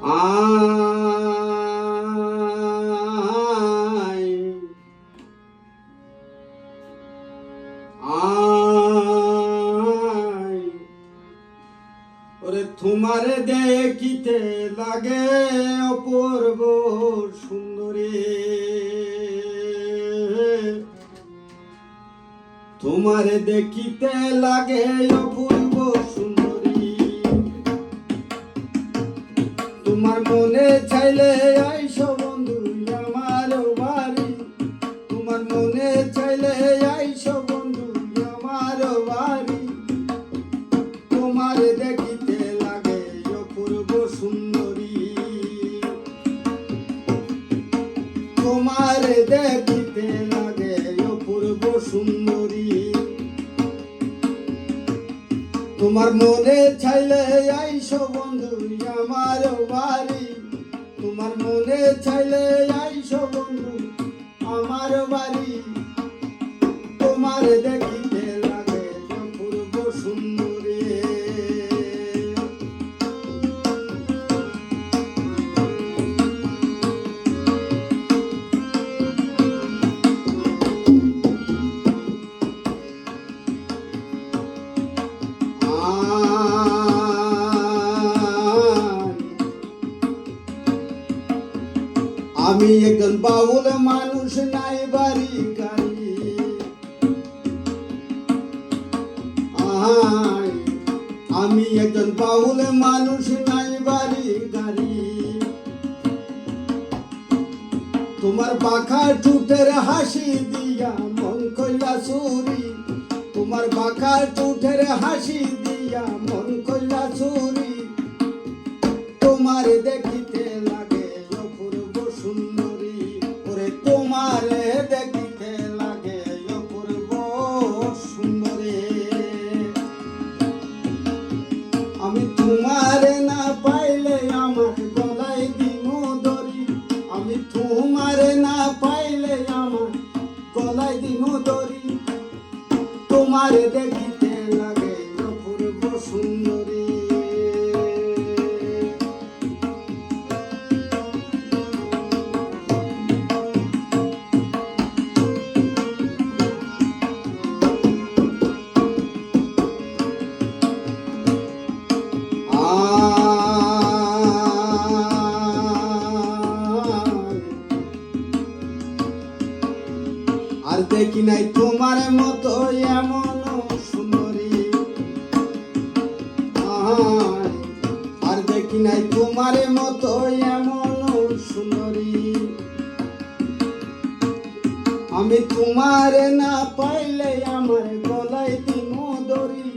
আয় আয় ওরে তোমারে দেখিতে লাগে অপূর্ব সুন্দরী, তোমারে দেখিতে লাগে অপূর্ব সুন্দরী। তোমার মনে চাইলে আইসো বন্ধু আমার বাড়ি, তোমার মনে চাইলে আইসো বন্ধু আমার বাড়ি। তোমারে দেখিতে লাগে অপূর্ব সুন্দরী, তোমারে দেখিতে লাগে অপূর্ব সুন্দরী। তোমার মনে চাইলে আইসো বন্ধু আমার বাড়ি, তোমার মনে চাইলে আইসো বন্ধু আমার বাড়ি। তোমার দেখিতে লাগে অপূর্ব সুন্দরী। আমি একজন বাউল মানুষ, নাই বাড়ি গাড়ি। আমি একজন বাউল মানুষ, নাই বাড়ি গাড়ি। তোমার বাঁকা ঠোঁটের হাসি দিয়া মন কইলা চুরি, তোমার বাঁকা ঠোঁটের হাসি দিয়া মন কইলা চুরি। তোমার দেখিতে লাগে অপূর্ব সুন্দরী, ওরে তোমার দেখিতে লাগে অপূর্ব সুন্দরী। আমি তোমার না পাইলে আমার গলায় দিমু দড়ি, আমি তোমার না পাইলে আমার গলায় দিমু দড়ি। তোমার দেখিতে লাগে অপূর্ব সুন্দরী। আর দেখি নাই তোমার মতো এমন সুন্দরী, আর দেখি নাই তোমার মতো এমন সুন্দরী। আমি তোমার না পাইলে আমার গলায় দিমু দড়ি,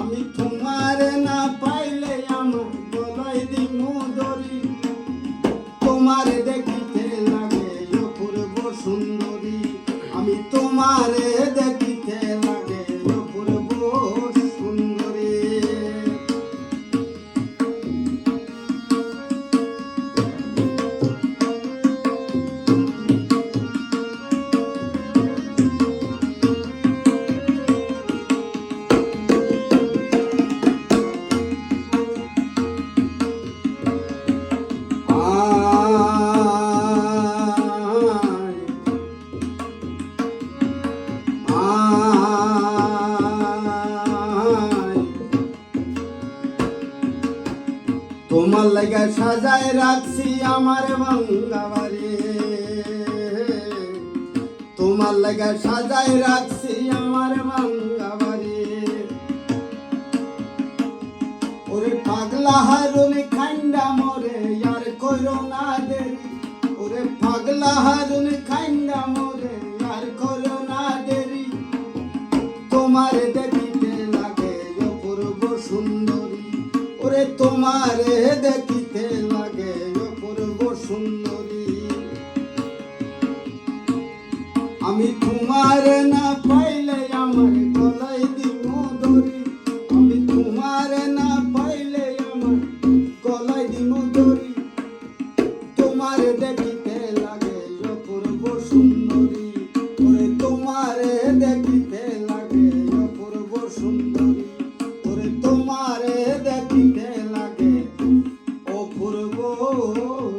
আমি তোমার না পাইলে আমার গলায় দিমু দড়ি। তোমার দেখিতে লাগে অপূর্ব সুন্দরী, আমি তোমারে দেখিতে লাগে অপূর্ব সুন্দরী। তোমার লাগা সাজায় রাখছি আমার ভাঙ্গা বাড়ি, তোমার লাগা সাজায় রাখছি আমার ভাঙ্গা বাড়ি। ওরে পাগলা হারুন খান্ডা মরে আর কইরো না দেরি, ওরে পাগলা হারুন খান্ডা মরে আর কইরো না দেরি। তোমার দেখিতে লাগে অপূর্ব সুন্দরী, ওরে তোমারে দেখিতে লাগে অপূর্ব সুন্দরী। আমি তোমার না পাইলে আমার গলায় দিমু দড়ি, আমি তোমার না পাইলে আমার গলায় দিমু দড়ি। তোমার দেখিতে লাগে অপূর্ব সুন্দরী, ওরে তোমারে দেখিতে লাগে অপূর্ব সুন্দরী, ওরে তোমারে দেখিতে লাগে অপূর্ব মন